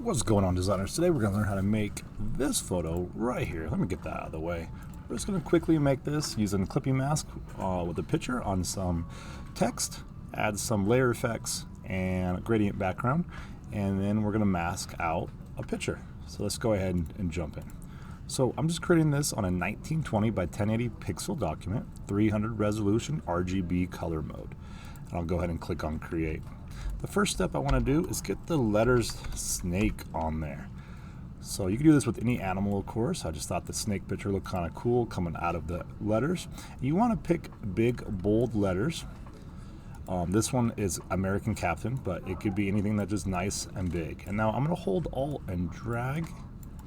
What's going on, designers? Today we're going to learn how to make this photo right here. Let me get that out of the way. We're just going to quickly make this using clipping mask with a picture on some text, add some layer effects and a gradient background, and then we're going to mask out a picture. So let's go ahead and jump in. So I'm just creating this on a 1920 by 1080 pixel document, 300 resolution RGB color mode. And I'll go ahead and click on create. The first step I want to do is get the letters snake on there. So you can do this with any animal, of course. I just thought the snake picture looked kind of cool coming out of the letters. You want to pick big, bold letters. This one is American Captain, but it could be anything that's just nice and big. And now I'm going to hold Alt and drag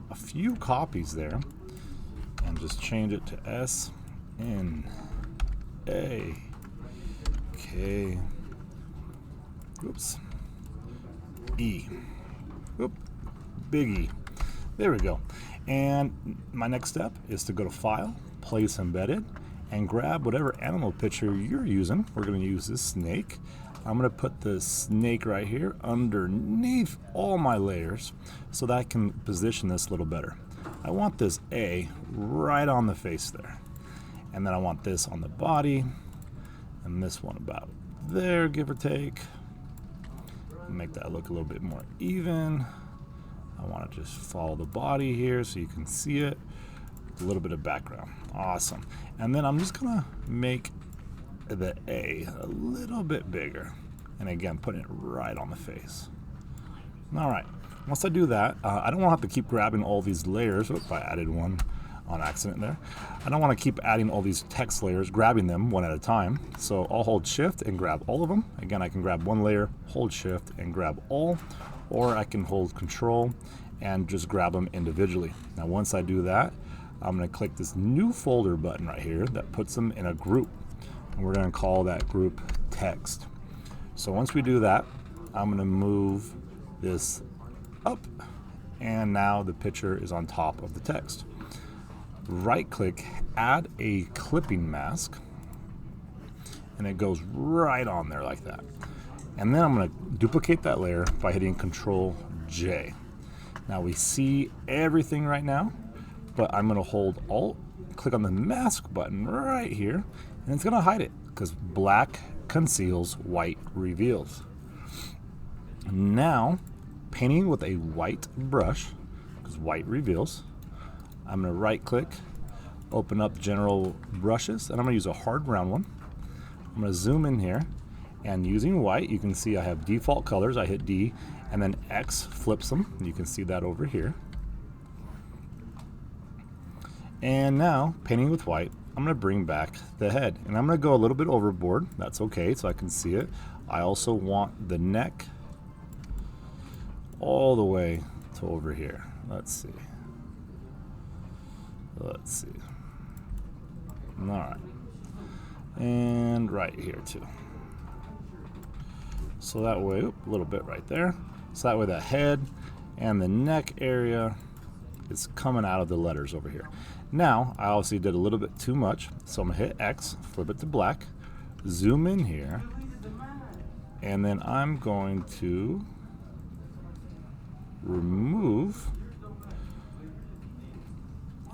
a few copies there and just change it to S, N, A, K, oops, E, oop, big E. There we go. And my next step is to go to File, Place Embedded, and grab whatever animal picture you're using. We're going to use this snake. I'm going to put the snake right here underneath all my layers so that I can position this a little better. I want this A right on the face there. And then I want this on the body, and this one about there, give or take. Make that look a little bit more even. I want to just follow the body here so you can see it. A little bit of background. Awesome. And then I'm just gonna make the A a little bit bigger, and again putting it right on the face. All right, once I do that, I don't want to have to keep grabbing all these layers. Oops, I added one on accident there. I don't want to keep adding all these text layers, grabbing them one at a time. So I'll hold shift and grab all of them. Again, I can grab one layer, hold shift and grab all, or I can hold control and just grab them individually. Now once I do that, I'm going to click this new folder button right here that puts them in a group. And we're going to call that group text. So once we do that, I'm going to move this up, and now the picture is on top of the text. Right click, add a clipping mask, and it goes right on there like that. And then I'm going to duplicate that layer by hitting Control J. Now we see everything right now, but I'm going to hold Alt, click on the mask button right here, and it's going to hide it because black conceals, white reveals. Now, painting with a white brush, because white reveals, I'm going to right click, open up general brushes, and I'm going to use a hard round one. I'm going to zoom in here, and using white, you can see I have default colors. I hit D, and then X flips them. You can see that over here. And now, painting with white, I'm going to bring back the head, and I'm going to go a little bit overboard. That's okay, so I can see it. I also want the neck all the way to over here. Let's see. All right, and right here too. So that way, a little bit right there. So that way the head and the neck area is coming out of the letters over here. Now, I obviously did a little bit too much, so I'm gonna hit X, flip it to black, zoom in here, and then I'm going to remove.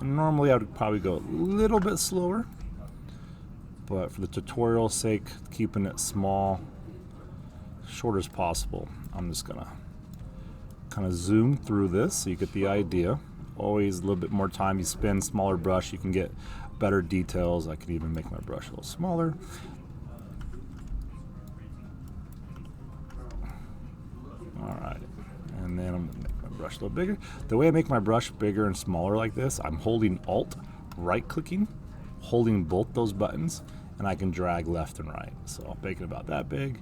And normally I would probably go a little bit slower, but for the tutorial's sake, keeping it small, short as possible, I'm just gonna kind of zoom through this so you get the idea. Always a little bit more time you spend, smaller brush, you can get better details. I can even make my brush a little smaller. All right, and then I'm gonna make my brush a little bigger. The way I make my brush bigger and smaller like this, I'm holding Alt, right clicking, holding both those buttons, and I can drag left and right. So I'll make it about that big,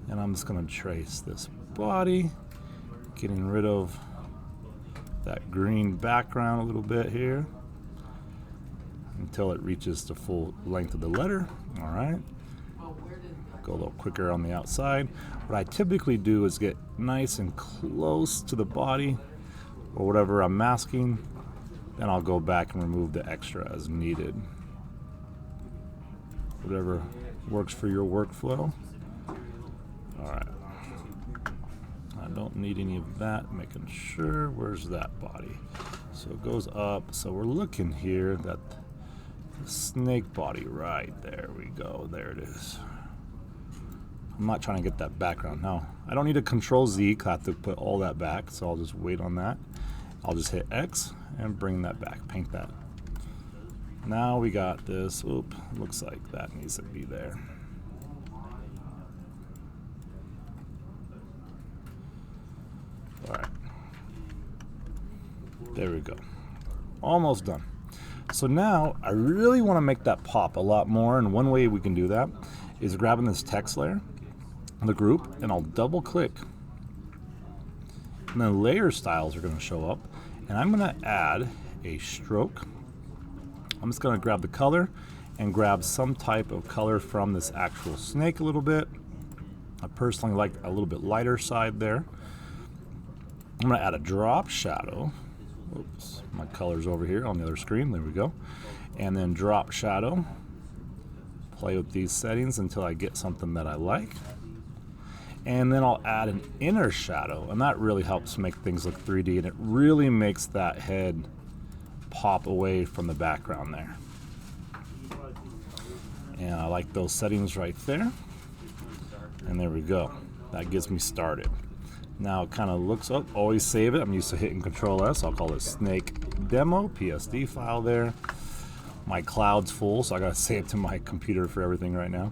and I'm just gonna trace this body, getting rid of that green background a little bit here until it reaches the full length of the letter. All right, go a little quicker on the outside. What I typically do is get nice and close to the body or whatever I'm masking, then I'll go back and remove the extra as needed. Whatever works for your workflow. All right, I don't need any of that. Making sure, where's that body? So it goes up. So we're looking here that the snake body, right there we go. There it is. I'm not trying to get that background. No, I don't need to Control Z, I have to put all that back, so I'll just wait on that. I'll just hit X and bring that back, paint that. Now we got this. Oop, looks like that needs to be there. All right, there we go. Almost done. So now I really want to make that pop a lot more, and one way we can do that is grabbing this text layer, the group, and I'll double click, and then layer styles are going to show up, and I'm going to add a stroke. I'm just going to grab the color and grab some type of color from this actual snake a little bit. I personally like a little bit lighter side there. I'm going to add a drop shadow. Oops, my color's over here on the other screen. There we go. And then drop shadow. Play with these settings until I get something that I like. And then I'll add an inner shadow, and that really helps make things look 3D, and it really makes that head pop away from the background there. And I like those settings right there. And there we go. That gets me started. Now it kind of looks up. Always save it. I'm used to hitting Control S. I'll call it Snake Demo PSD file there. My cloud's full, so I gotta save it to my computer for everything right now.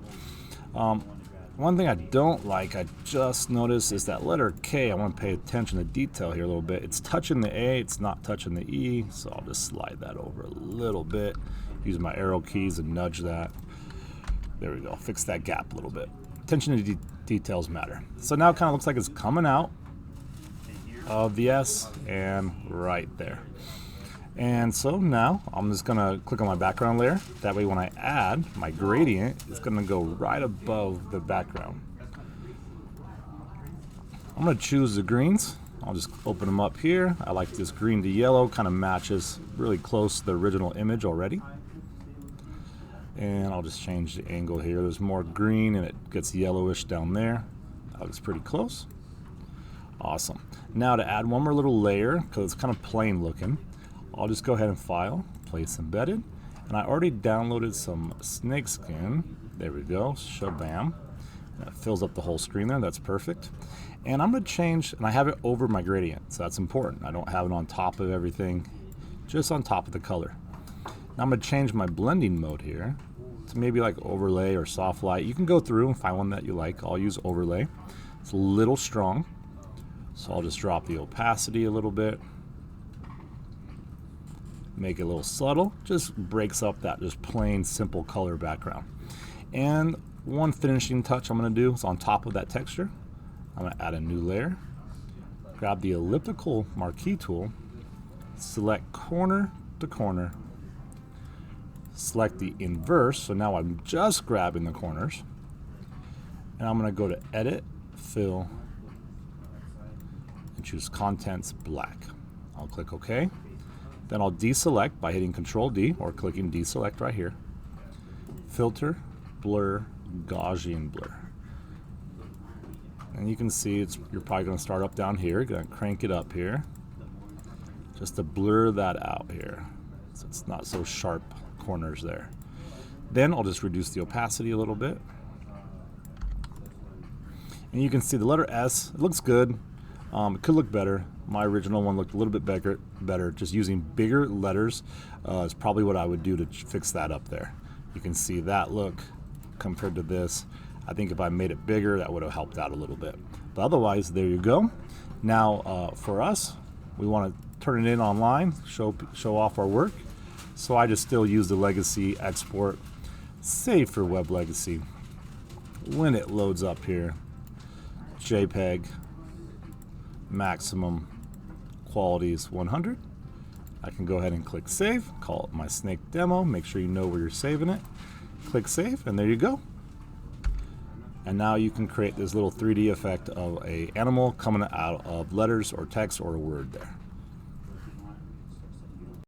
One thing I don't like, I just noticed, is that letter K. I want to pay attention to detail here a little bit. It's touching the A, it's not touching the E, so I'll just slide that over a little bit. Use my arrow keys and nudge that. There we go. Fix that gap a little bit. Attention to details matter. So now it kind of looks like it's coming out of the S and right there. And so now I'm just going to click on my background layer. That way when I add my gradient, it's going to go right above the background. I'm going to choose the greens. I'll just open them up here. I like this green to yellow, kind of matches really close to the original image already. And I'll just change the angle here. There's more green and it gets yellowish down there. That looks pretty close. Awesome. Now to add one more little layer, because it's kind of plain looking, I'll just go ahead and file, place embedded, and I already downloaded some snake skin. There we go, shabam. That fills up the whole screen there, that's perfect. And I'm going to change, and I have it over my gradient, so that's important. I don't have it on top of everything, just on top of the color. Now I'm going to change my blending mode here to maybe like overlay or soft light. You can go through and find one that you like. I'll use overlay. It's a little strong, so I'll just drop the opacity a little bit. Make it a little subtle, just breaks up that just plain simple color background. And one finishing touch I'm going to do is on top of that texture, I'm going to add a new layer, grab the elliptical marquee tool, select corner to corner, select the inverse, so now I'm just grabbing the corners, and I'm going to go to edit, fill, and choose contents black. I'll click OK. Then I'll deselect by hitting Control D or clicking deselect right here. Filter, blur, Gaussian blur. And you can see you're probably going to start up down here. You're going to crank it up here just to blur that out here so it's not so sharp corners there. Then I'll just reduce the opacity a little bit. And you can see the letter S, it looks good. It could look better. My original one looked a little bit better. Just using bigger letters is probably what I would do to fix that up there. You can see that look compared to this. I think if I made it bigger, that would have helped out a little bit. But otherwise, there you go. Now, for us, we want to turn it in online, show off our work. So I just still use the legacy export, save for web legacy. When it loads up here, JPEG. Maximum quality is 100. I can go ahead and click save, call it my snake demo, make sure you know where you're saving it. Click save, and there you go. And now you can create this little 3D effect of an animal coming out of letters or text or a word there.